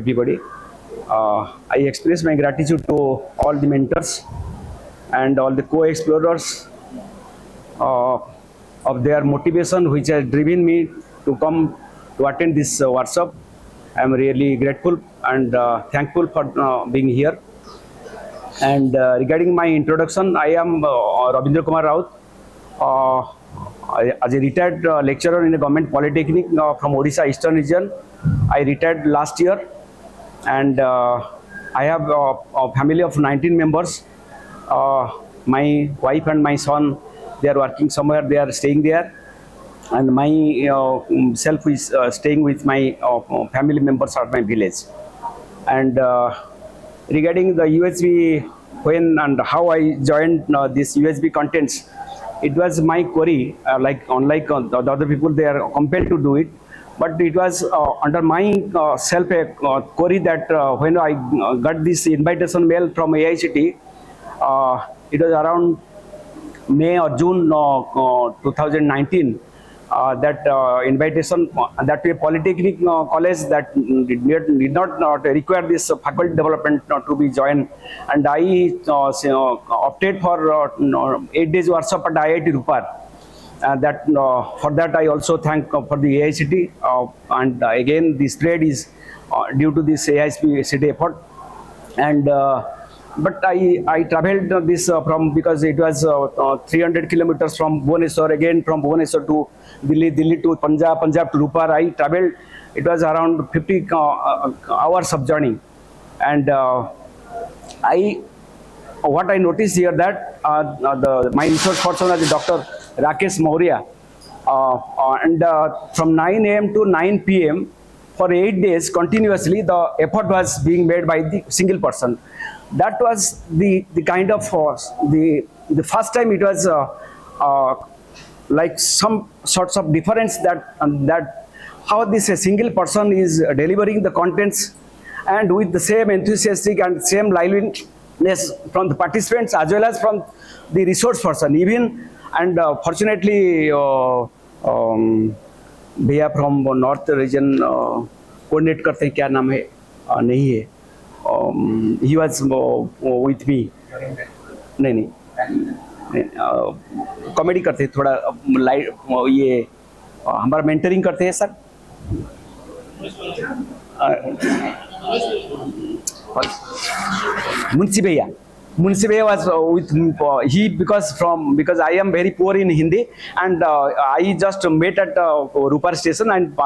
everybody. I express my gratitude to all the mentors and all the co-explorers of their motivation, which has driven me to come to attend this workshop. I am really grateful and thankful for being here. And regarding my introduction, I am Ravindra Kumar Rout. As a retired lecturer in a government polytechnic from Odisha Eastern region. I retired last year, and I have a family of 19 members. My wife and my son, they are working somewhere, they are staying there, and my self is staying with my family members at my village. And regarding the USB, when and how I joined this USB contents, it was my query, unlike the other people, they are compelled to do it. But it was under my self query that when I got this invitation mail from AICT, it was around May or June 2019. That invitation, that way Polytechnic college that did not require this faculty development to be joined, and I opted for 8 days workshop at IIT Rupar. That for that I also thank for the AICT, and again this spread is due to this AICT effort. And but I traveled this from, because it was 300 kilometers from Bhubaneswar, again from Bhubaneswar to Delhi to Punjab to Rupar. I traveled, it was around 50 hours of journey. And what I noticed here that my research person is Dr. Rakesh Maurya, and from 9 a.m. to 9 p.m. for 8 days continuously, the effort was being made by the single person. That was the kind of the first time it was like some sorts of difference that how this a single person is delivering the contents, and with the same enthusiastic and same liveliness from the participants as well as from the resource person even. And fortunately भैया from north region coordinate करते हैं, क्या नाम है, नहीं है, he was with me. नहीं comedy करते हैं, थोड़ा लाइट ये हमारा मेंटरिंग करते हैं sir. Munshi Bhaiya was with he, because I am very poor in Hindi, and I just met at Rupar station, and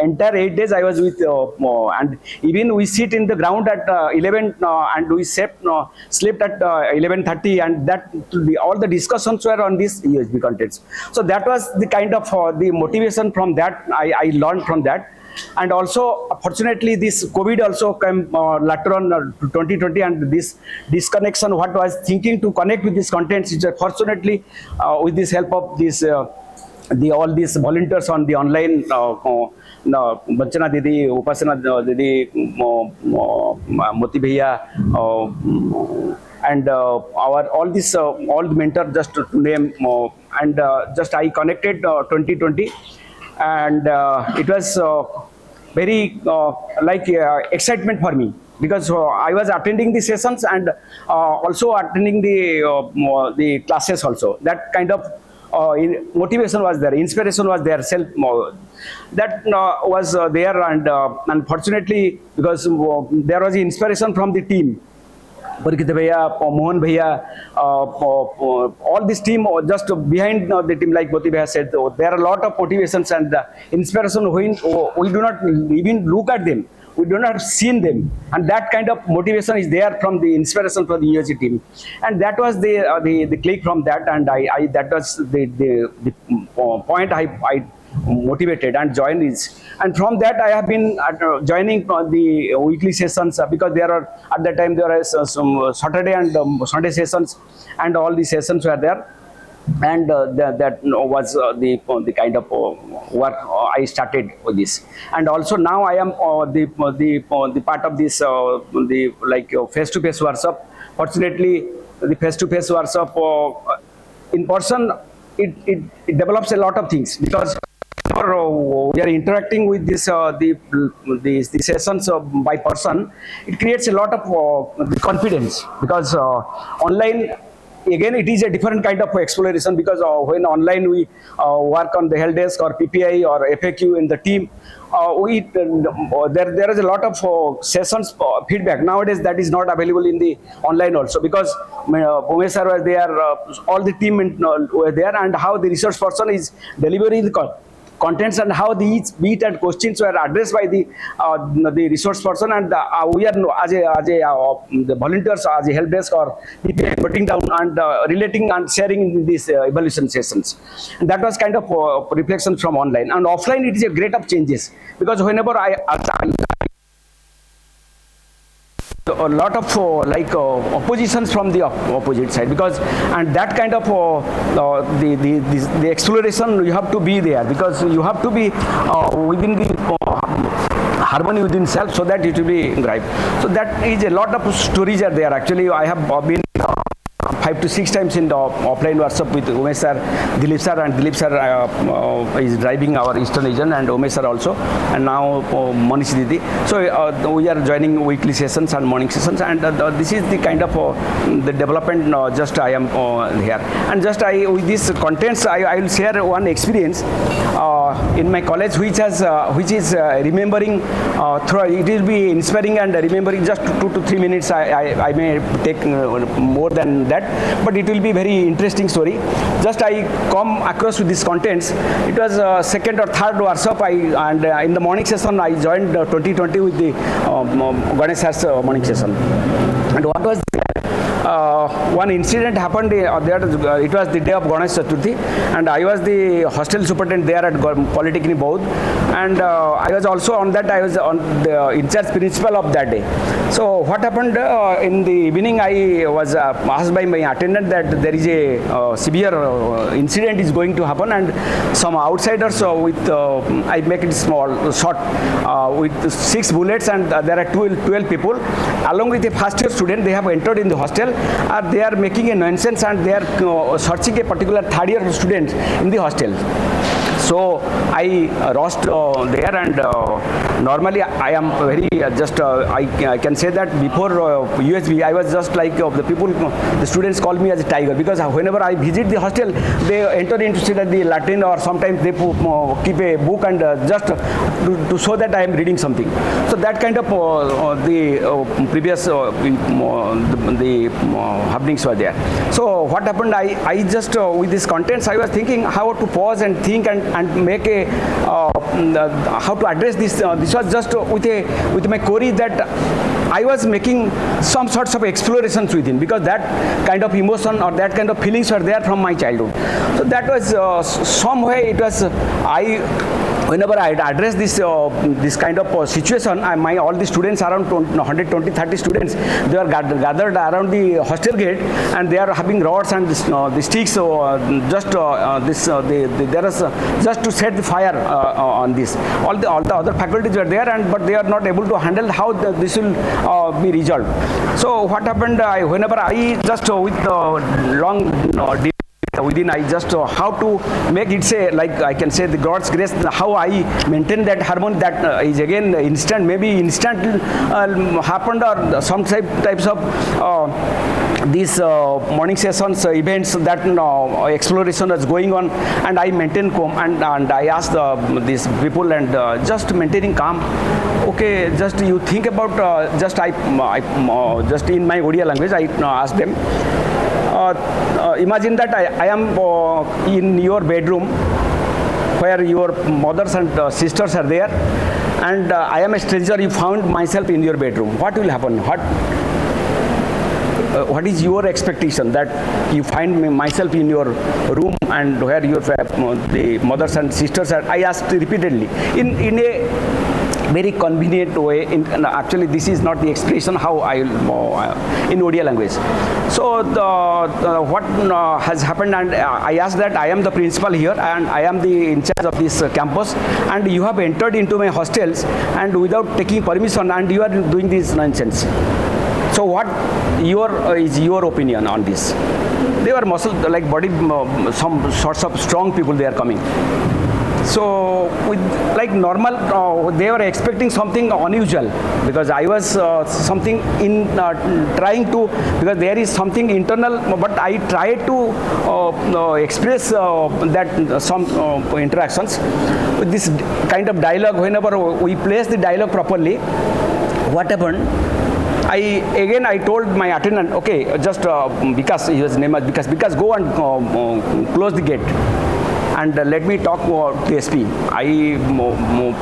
entire 8 days I was with, and even we sit in the ground at 11, and we slept at 11:30, and that all the discussions were on these USB contents. So that was the kind of the motivation from that I learned from that. And also, fortunately, this COVID also came later on to 2020, and this disconnection, what I was thinking to connect with these contents, is fortunately with this help of this all these volunteers on the online, Banchana Didi, Upasana Didi, Moti Bhaiya, and our all the mentors, just to name, and just I connected 2020. And it was very excitement for me, because I was attending the sessions and also attending the classes also. That kind of motivation was there, inspiration was there, self that was there. And unfortunately, because there was inspiration from the team, Parikit Bhaiya, Mohan Bhaiya, all this team just behind the team, like Moti Bhaiya said, there are a lot of motivations and inspiration when we do not even look at them, we do not see them, and that kind of motivation is there from the inspiration from the USG team. And that was the click from that, and I that was the point I motivated and joined is. And from that I have been joining the weekly sessions, because there are, at that time there are some Saturday and Sunday sessions, and all the sessions were there. And that was the kind of work I started with this. And also now I am the part of this face-to-face workshop. Fortunately, the face-to-face workshop in person, it develops a lot of things, because whenever we are interacting with this the sessions by person, it creates a lot of confidence, because online, again, it is a different kind of exploration, because when online we work on the help desk or PPI or FAQ in the team, there is a lot of sessions feedback nowadays that is not available in the online also, because Umesh sir was there, all the team were there, and how the research person is delivering the contents and how each beat and questions were addressed by the resource person, and we are as the volunteers, as a help desk or putting down and relating and sharing in these evaluation sessions. And that was kind of reflection from online. And offline, it is a great of changes, because whenever I a lot of oppositions from the opposite side, because and that kind of the exploration, you have to be there, because you have to be within the harmony within self, so that it will be right. So that is a lot of stories are there. Actually, I have been 5 to 6 times in the offline workshop with Umesh sir, Dilip sir, and Dilip sir is driving our Eastern region, and Umesh sir also, and now Manish Didi. So we are joining weekly sessions and morning sessions, and this is the kind of the development. Just I am here, and just with these contents, I will share one experience in my college, which is remembering. It will be inspiring and remembering. Just 2 to 3 minutes. I may take more than that, but it will be very interesting story. Just I come across with these contents. It was second or third workshop, and in the morning session I joined 2020 with the Ganesh Sir's morning session. And what was one incident happened there. It was the day of Ganesh Chaturthi, and I was the hostel superintendent there at Polytechnic Baud, and I was also on that. I was on the in-charge principal of that day. So what happened in the evening, I was asked by my attendant that there is a severe incident is going to happen, and some outsiders with I make it small short with 6 bullets, and there are 12 people along with a first year student. They have entered in the hostel. They are making a nonsense, and they are searching a particular third year student in the hostel. So I rushed there, and normally I am very I can say that before USB I was just like the students call me as a tiger, because whenever I visit the hostel, they enter into the Latin, or sometimes they keep a book and just to show that I am reading something. So that kind of the previous the happenings were there. So what happened, I just with these contents I was thinking how to pause and think and make a how to address this. This was just with my query that I was making some sorts of explorations within, because that kind of emotion or that kind of feelings were there from my childhood. So that was some way it was whenever I address this kind of situation, all the students, around 120-30 students, they are gathered around the hostel gate, and they are having rods and the sticks. So there is just to set the fire on this. All the other faculties were there, but they are not able to handle how this will be resolved. So what happened? Whenever I just with long within, I just how to make it say, like I can say the God's grace, how I maintain that harmony, that is again instant, maybe instant happened, or some types of these morning sessions events that exploration is going on, and I maintain calm, and I ask these people, and just maintaining calm. Okay, just you think about just I just in my Odia language I ask them. Imagine that I am in your bedroom, where your mothers and sisters are there, and I am a stranger. You found myself in your bedroom. What will happen? What is your expectation that you find myself in your room, and where your the mothers and sisters are? I asked repeatedly in a very convenient way. Actually, this is not the expression how I in Odia language. So what has happened, and I asked that I am the principal here, and I am the in charge of this campus, and you have entered into my hostels and without taking permission, and you are doing this nonsense. So what is your opinion on this? They were muscle like body, some sorts of strong people they are coming. So with like normal, they were expecting something unusual because I was something in trying to, because there is something internal, but I tried to express that some interactions with this kind of dialogue. Whenever we place the dialogue properly, what happened? I told my attendant, okay, just because his name was because go and close the gate and let me talk to SP. I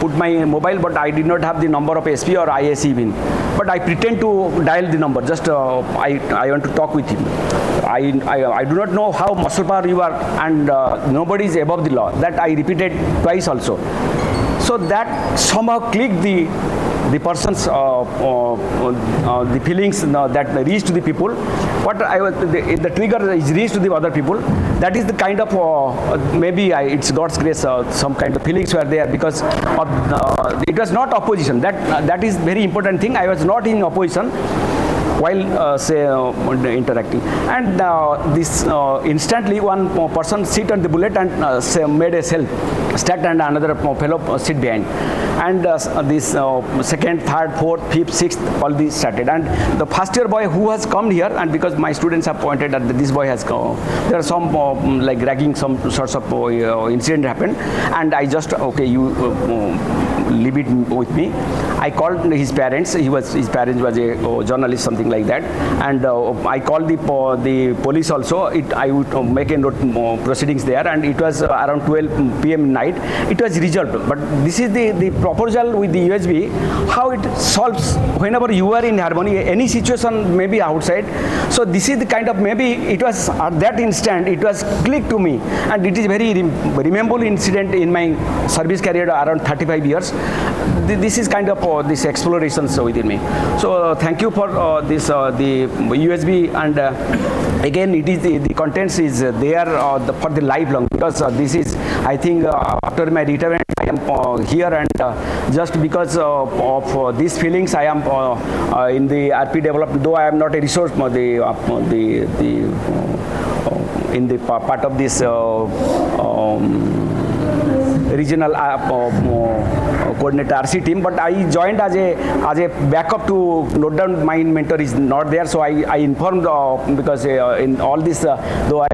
put my mobile, but I did not have the number of SP or ISC even. But I pretend to dial the number. Just I want to talk with him. I do not know how muscle power you are, and nobody is above the law. That I repeated twice also. So that somehow clicked the person's the feelings that reached to the people. What I was the trigger is reached to the other people. That is the kind of maybe it's God's grace. Some kind of feelings were there because of, it was not opposition. That is very important thing. I was not in opposition while interacting, and this instantly one person sit on the bullet and made a self start, and another fellow sit behind, and this second, third, fourth, fifth, sixth, all these started, and the first year boy who has come here, and because my students have pointed that this boy has come, there are some like ragging, some sorts of incident happened, and I just you leave it with me. I called his parents. His parents was a journalist, something like that, and I called the police also. I would make a note proceedings there, and it was around 12 p.m. night. It was resolved. But this is the proposal with the USB, how it solves whenever you are in harmony, any situation maybe outside. So this is the kind of, maybe it was at that instant it was clicked to me, and it is very rememberable incident in my service career around 35 years. This is kind of this explorations within me. So thank you for this the USB, and again it is the contents is there for the lifelong, because this is, I think after my retirement I am here, and just because of these feelings I am in the RP development, though I am not a resource in the part of this regional coordinator RC team, but I joined as a backup to note down. My mentor is not there, so I informed because in all this, though I